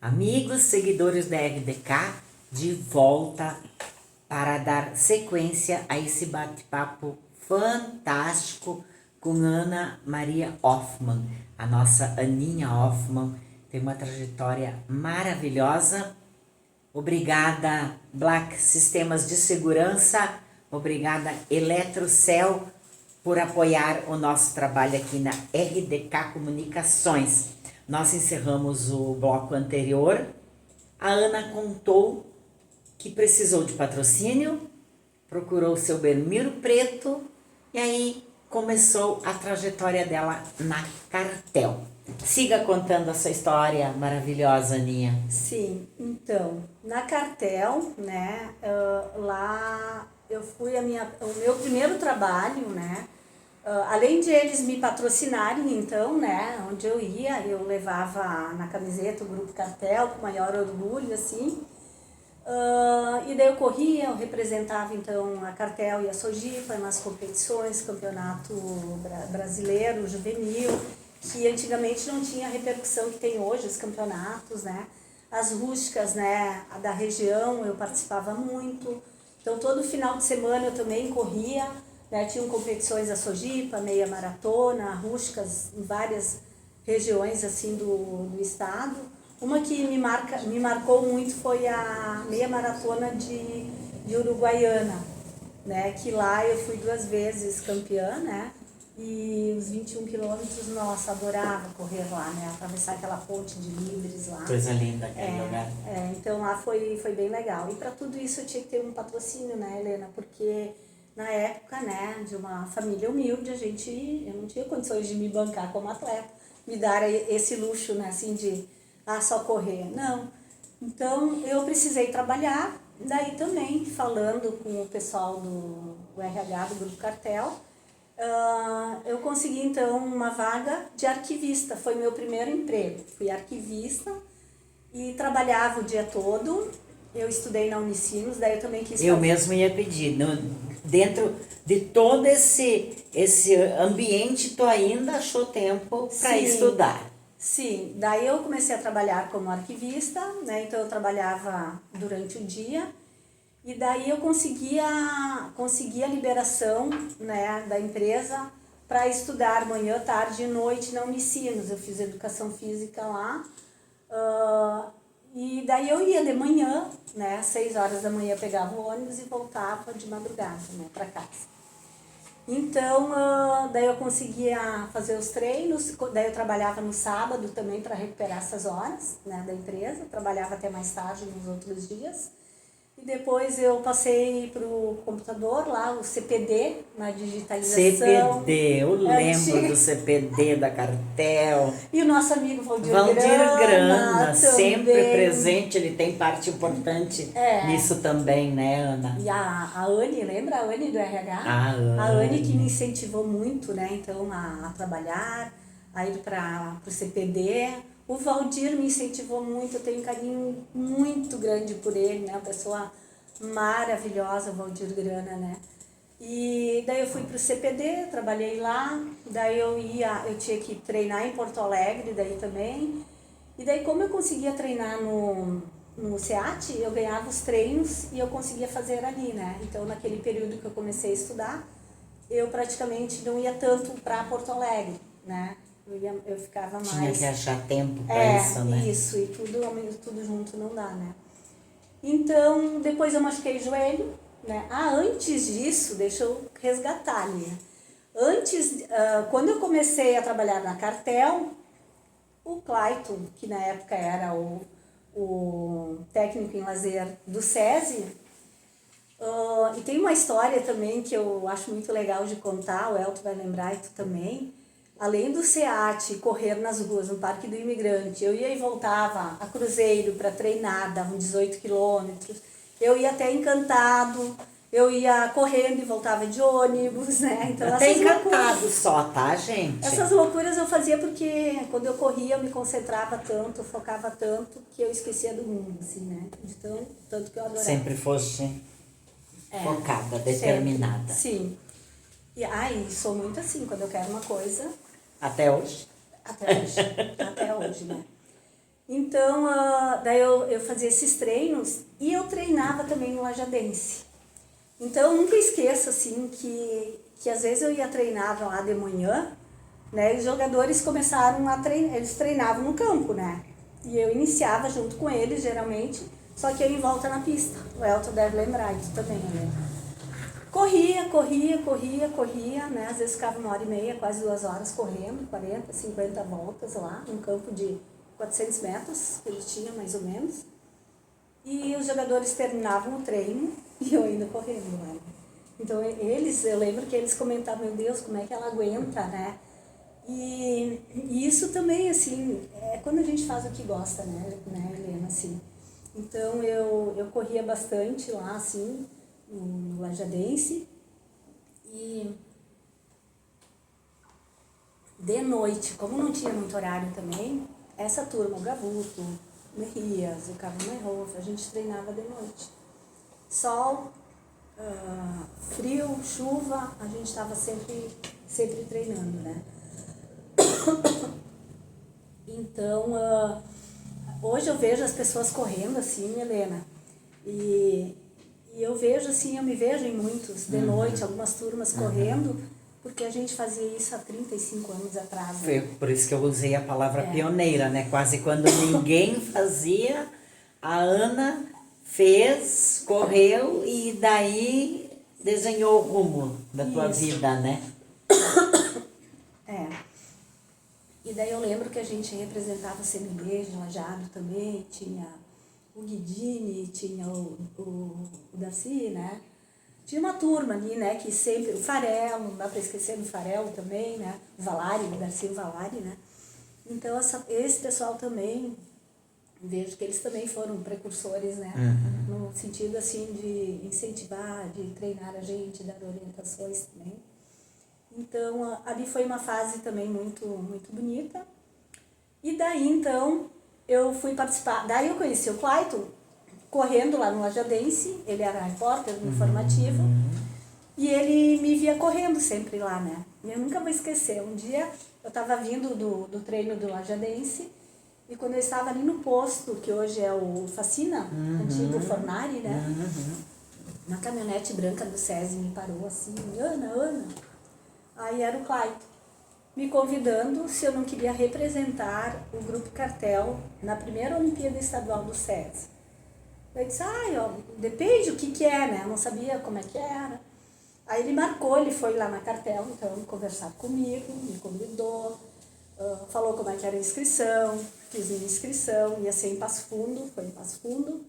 Amigos, seguidores da RDK, de volta para dar sequência a esse bate-papo fantástico com Ana Maria Hoffman. A nossa Aninha Hoffman tem uma trajetória maravilhosa. Obrigada, Black Sistemas de Segurança. Obrigada, Eletrocel, por apoiar o nosso trabalho aqui na RDK Comunicações. Nós encerramos o bloco anterior. A Ana contou que precisou de patrocínio, procurou o seu Belmiro Preto e aí começou a trajetória dela na Cartel. Siga contando essa história maravilhosa, Aninha. Sim, então, na Cartel, né, lá eu fui o meu primeiro trabalho, né, além de eles me patrocinarem, então, né, onde eu ia, eu levava na camiseta o Grupo Cartel com maior orgulho, assim, e daí eu corria, eu representava, então, a Cartel e a Sojipa nas competições, campeonato brasileiro, juvenil, que antigamente não tinha a repercussão que tem hoje, os campeonatos, né, as rústicas, né, a da região eu participava muito, então todo final de semana eu também corria, né, tinham competições a Sojipa, meia maratona, rústicas em várias regiões assim do estado. Uma que me marcou muito foi a meia maratona de Uruguaiana, né, que lá eu fui 2 vezes campeã, né, e os 21 quilômetros, nossa, adorava correr lá, né, atravessar aquela ponte de Libres lá. Coisa linda aquele lugar. Então lá foi bem legal. E para tudo isso eu tinha que ter um patrocínio, né, Helena, porque na época, né, de uma família humilde, eu não tinha condições de me bancar como atleta, me dar esse luxo, né, assim, de só correr. Não. Então eu precisei trabalhar, daí também falando com o pessoal do RH do Grupo Cartel, eu consegui então uma vaga de arquivista, foi meu primeiro emprego. Fui arquivista e trabalhava o dia todo. Eu estudei na Unicinos, daí eu também quis Eu mesmo ia pedir, dentro de todo esse ambiente, tu ainda achou tempo para estudar. Sim, daí eu comecei a trabalhar como arquivista, né? Então eu trabalhava durante o dia e daí eu conseguia a liberação, né, da empresa para estudar manhã, tarde e noite na Unicinos. Eu fiz educação física lá. E daí eu ia de manhã, né, às 6 horas da manhã pegava o ônibus e voltava de madrugada, né, para casa. Então, daí eu conseguia fazer os treinos, daí eu trabalhava no sábado também para recuperar essas horas, né, da empresa, trabalhava até mais tarde nos outros dias. E depois eu passei para o computador lá, o CPD, na digitalização. CPD, eu lembro do CPD da Cartel. E o nosso amigo Valdir Grana, sempre também. presente, ele tem parte importante nisso também, né, Ana? E a Anne, lembra a Anne do RH? A Anne que me incentivou muito, né, então, a trabalhar, a ir para o CPD. O Valdir me incentivou muito, eu tenho um carinho muito grande por ele, né, uma pessoa maravilhosa, o Valdir Grana, né. E daí eu fui para o CPD, trabalhei lá, daí eu tinha que treinar em Porto Alegre, daí também. E daí como eu conseguia treinar no SEAT, eu ganhava os treinos e eu conseguia fazer ali, né. Então naquele período que eu comecei a estudar, eu praticamente não ia tanto para Porto Alegre, né. Eu ficava mais... Tinha que achar tempo para isso, né? Isso, e tudo junto não dá, né. Então, depois eu machuquei o joelho, né. Antes disso, deixa eu resgatar ali. Antes, quando eu comecei a trabalhar na Cartel, o Clayton, que na época era o técnico em lazer do SESI, e tem uma história também que eu acho muito legal de contar, o Elton vai lembrar e tu também. Além do SEAT, correr nas ruas, no Parque do Imigrante, eu ia e voltava a Cruzeiro para treinar, davam 18 quilômetros. Eu ia até Encantado, eu ia correndo e voltava de ônibus, né? Então, até Encantado só, tá, gente? Essas loucuras eu fazia porque quando eu corria eu me concentrava tanto, focava tanto, que eu esquecia do mundo, assim, né? De tanto que eu adorava. Sempre fosse focada, determinada. Sempre, sim. E sou muito assim, quando eu quero uma coisa... Até hoje? Até hoje, né? Então, daí eu fazia esses treinos e eu treinava também no Lajadense. Então, eu nunca esqueço, assim, que às vezes eu ia treinar lá de manhã, né? E os jogadores começaram a treinar, eles treinavam no campo, né? E eu iniciava junto com eles, geralmente, só que eu em volta na pista. O Elton deve lembrar isso também, né? Corria, né? Às vezes ficava 1h30, quase 2 horas correndo, 40, 50 voltas lá, num campo de 400 metros, que ele tinha mais ou menos. E os jogadores terminavam o treino e eu ainda correndo, né? Então eu lembro que eles comentavam, meu Deus, como é que ela aguenta, né? E isso também, assim, é quando a gente faz o que gosta, né, Helena, assim. Então eu corria bastante lá, assim, no Lajadense. E de noite, como não tinha muito horário também, essa turma, o Gavuto, o Merias, o Cavo Meirhoff, a gente treinava de noite. Sol, frio, chuva, a gente estava sempre treinando, né? Então, hoje eu vejo as pessoas correndo assim, Helena, e eu vejo assim, eu me vejo em muitos, de noite, algumas turmas correndo, porque a gente fazia isso há 35 anos atrás. Foi por isso que eu usei a palavra pioneira, né? Quase quando ninguém fazia, a Ana fez, correu e daí desenhou o rumo da tua vida, né? E daí eu lembro que a gente representava o CMB de Lajeado também, tinha o Guidini, tinha o Darcy, né? Tinha uma turma ali, né, que sempre, o Farel, não dá para esquecer do Farel também, né? O Valari, o Darcy e o Valari, né? Então esse pessoal também, vejo que eles também foram precursores, né? No sentido, assim, de incentivar, de treinar a gente, dar orientações também. Então, ali foi uma fase também muito bonita. E daí, então, eu fui participar. Daí eu conheci o Clayton, correndo lá no Lajadense. Ele era repórter no informativo. E ele me via correndo sempre lá, né? E eu nunca vou esquecer. Um dia, eu estava vindo do treino do Lajadense. E quando eu estava ali no posto, que hoje é o Facina, antigo Fornari, né? Uma caminhonete branca do SESI me parou assim, Ana. Aí era o Clayton, me convidando se eu não queria representar o Grupo Cartel na primeira Olimpíada Estadual do SESI. Eu disse, depende o que é, né? Eu não sabia como é que era. Aí ele marcou, ele foi lá na Cartel, então, conversar comigo, me convidou, falou como é que era a inscrição, fiz minha inscrição, ia ser em Passo Fundo, foi em Passo Fundo.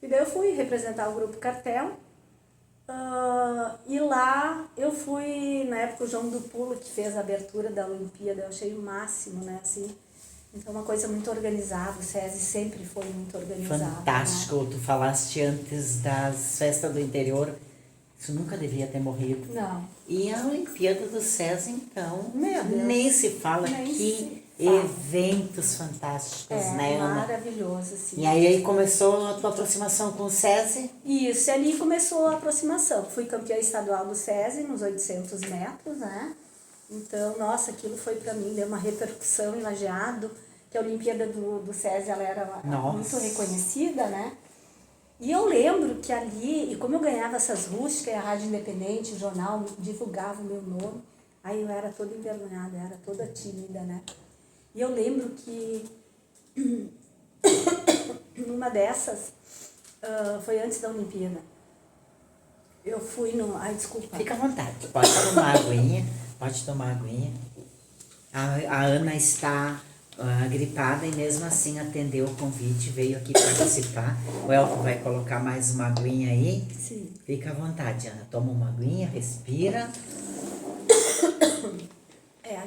E daí eu fui representar o Grupo Cartel. E lá eu fui, na época, o João do Pulo, que fez a abertura da Olimpíada, eu achei o máximo, né, assim. Então, uma coisa muito organizada, o SESI sempre foi muito organizado. Fantástico, né? Tu falaste antes das festas do interior, isso nunca devia ter morrido. Não. E a Olimpíada do SESI, então, Meu Deus. nem se fala, Nem que se fala. eventos fantásticos, né, Ana? Maravilhoso, assim. E aí começou a tua aproximação com o SESI? Isso, e ali começou a aproximação. Fui campeã estadual do SESI nos 800 metros, né? Então, nossa, aquilo foi para mim, deu uma repercussão em Lajeado, que a Olimpíada do SESI ela era muito reconhecida, né? E eu lembro que ali, e como eu ganhava essas rústicas, a Rádio Independente, o jornal divulgava o meu nome, aí eu era toda envergonhada, era toda tímida, né? E eu lembro que numa dessas, foi antes da Olimpíada, eu fui no... Ai, desculpa. Fica à vontade, pode tomar aguinha. A Ana está gripada e mesmo assim atendeu o convite, veio aqui participar. O Elton vai colocar mais uma aguinha aí. Sim. Fica à vontade, Ana. Toma uma aguinha, respira.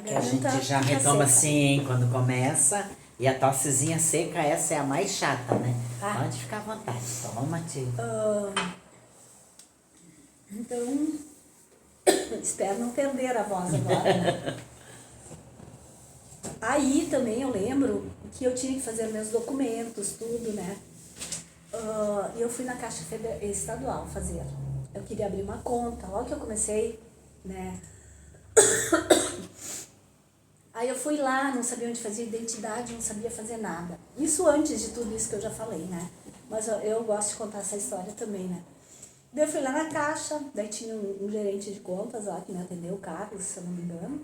Que a gente já retoma assim quando começa. E a tossezinha seca, essa é a mais chata, né? Pode ficar à vontade. Toma, tio. Então, espero não perder a voz agora, né? Aí também eu lembro que eu tinha que fazer meus documentos, tudo, né? E eu fui na Caixa Estadual fazer. Eu queria abrir uma conta, logo que eu comecei, né? Aí eu fui lá, não sabia onde fazer identidade, não sabia fazer nada. Isso antes de tudo isso que eu já falei, né? Mas eu gosto de contar essa história também, né? Daí eu fui lá na caixa, daí tinha um gerente de contas lá que me atendeu, o Carlos, se eu não me engano.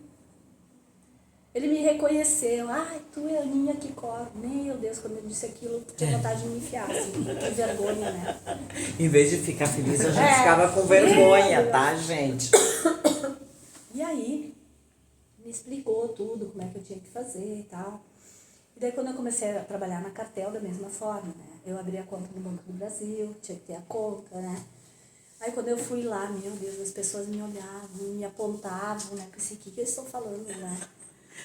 Ele me reconheceu, ai, tu é a Aninha que corre. Meu Deus, quando ele disse aquilo, tinha vontade de me enfiar, assim, que vergonha, né? Em vez de ficar feliz, a gente ficava com vergonha, Deus. tá, gente? E aí, me explicou tudo, como é que eu tinha que fazer e tal. E daí quando eu comecei a trabalhar na Cartel, da mesma forma, né? Eu abri a conta no Banco do Brasil, tinha que ter a conta, né? Aí quando eu fui lá, meu Deus, as pessoas me olhavam, me apontavam, né? Pensei, o que eles estão falando, né?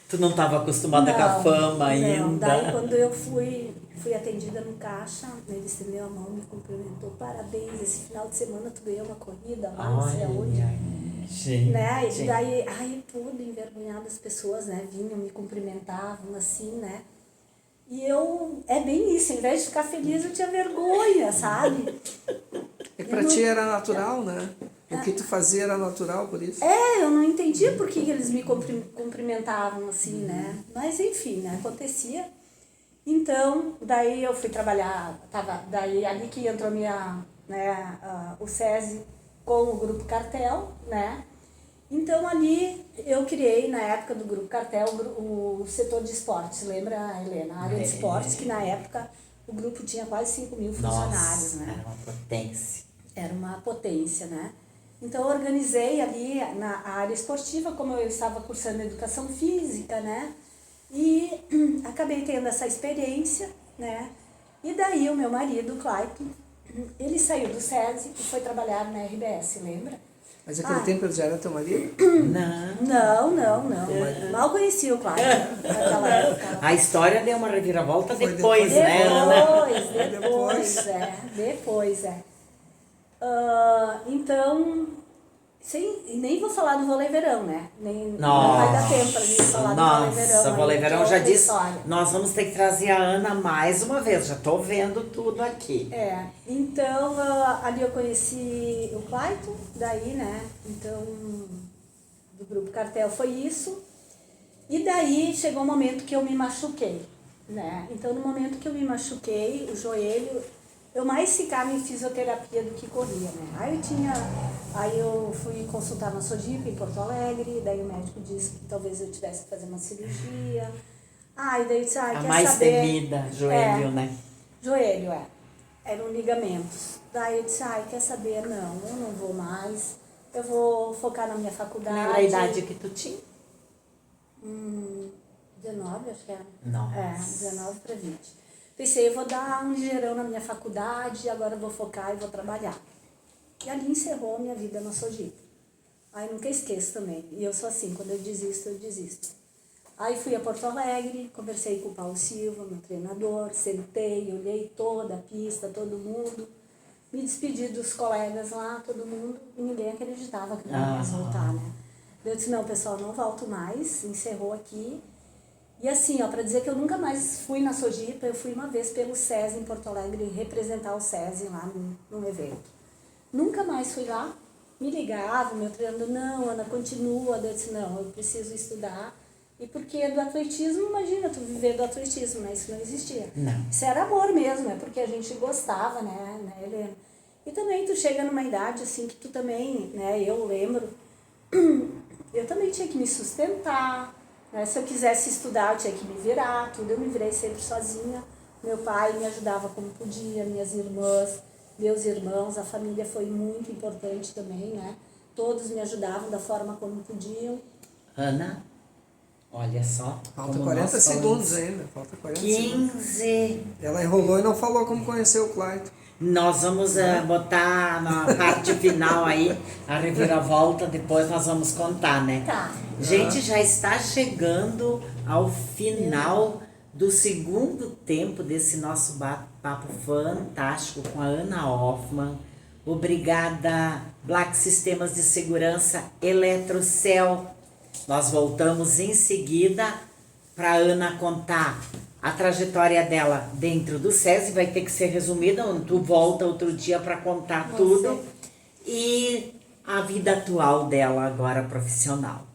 Tu não estava acostumada com a fama ainda. Não, daí quando eu fui atendida no caixa, ele estendeu a mão, me cumprimentou, parabéns, esse final de semana tu ganhou uma corrida lá, não sei aonde. Gente. Né? E daí, ai, tudo envergonhado, as pessoas, né, vinham, me cumprimentavam, assim, né? E eu, é bem isso, ao invés de ficar feliz, eu tinha vergonha, sabe? É que pra ti era natural, né? O que tu fazia era natural, por isso. Eu não entendia por que eles me cumprimentavam assim, né? Mas enfim, né? Acontecia. Então, daí eu fui trabalhar, daí ali que entrou o SESI com o Grupo Cartel, né? Então ali eu criei, na época do Grupo Cartel, o setor de esportes, lembra, Helena? A área de esportes, que na época o grupo tinha quase 5 mil funcionários, né? Era uma potência. Era uma potência, né? Então, eu organizei ali na área esportiva, como eu estava cursando educação física, né? E acabei tendo essa experiência, né? E daí o meu marido, o Clayton, ele saiu do SESI e foi trabalhar na RBS, lembra? Mas naquele tempo ele já era teu marido? Não. Mal conhecia o Clayton naquela época. A história deu uma reviravolta Foi depois, depois. né, Ana? Depois. Então, nem vou falar do vôlei verão, né? Não vai dar tempo pra gente falar do vôlei verão. Nossa, vôlei verão já disse. História. Nós vamos ter que trazer a Ana mais uma vez, já tô vendo tudo aqui. Então, ali eu conheci o Clayton, daí, né? Então, do Grupo Cartel foi isso. E daí chegou um momento que eu me machuquei, né? Então, no momento que eu me machuquei, o joelho, eu mais ficava em fisioterapia do que corria, né? Aí eu fui consultar na Sojipa, em Porto Alegre, daí o médico disse que talvez eu tivesse que fazer uma cirurgia. E daí eu disse, A quer mais saber? temida, joelho, né? Joelho, eram ligamentos. Daí eu disse, quer saber? Não, eu não vou mais, eu vou focar na minha faculdade. Lembra a idade que tu tinha? 19, acho que era. Nossa. 19 para 20. Pensei, eu vou dar um ligeirão na minha faculdade, agora eu vou focar e vou trabalhar. E ali encerrou a minha vida na Sojipa. Aí nunca esqueço também. E eu sou assim, quando eu desisto. Aí fui a Porto Alegre, conversei com o Paulo Silva, meu treinador, sentei, olhei toda a pista, todo mundo. Me despedi dos colegas lá, todo mundo, e ninguém acreditava que eu não ia voltar, né? Eu disse, não, pessoal, não volto mais, encerrou aqui. E assim, para dizer que eu nunca mais fui na Sojipa, eu fui uma vez pelo SESI em Porto Alegre representar o SESI lá num evento. Nunca mais fui lá, me ligavam, meu treinador, não, Ana, continua. Eu disse, não, eu preciso estudar. E porque do atletismo, imagina, tu viver do atletismo, né? Isso não existia. Não. Isso era amor mesmo, é porque a gente gostava, né, Helena? E também tu chega numa idade assim que tu também, né, eu lembro, eu também tinha que me sustentar, né? Se eu quisesse estudar, eu tinha que me virar, tudo. Eu me virei sempre sozinha. Meu pai me ajudava como podia, minhas irmãs, meus irmãos, a família foi muito importante também, né? Todos me ajudavam da forma como podiam. Ana, olha só. Falta como 40 nós segundos falamos. ainda. Falta 40 segundos. 15. Ela enrolou e não falou como conheceu o Clayton. Nós vamos botar na parte final aí a reviravolta, depois nós vamos contar, né? Tá. Gente, já está chegando ao final do segundo tempo desse nosso bate-papo fantástico com a Ana Hoffman. Obrigada, Black Sistemas de Segurança, Eletrocel. Nós voltamos em seguida para a Ana contar a trajetória dela dentro do SESI, vai ter que ser resumida, tu volta outro dia para contar tudo. E a vida atual dela agora profissional.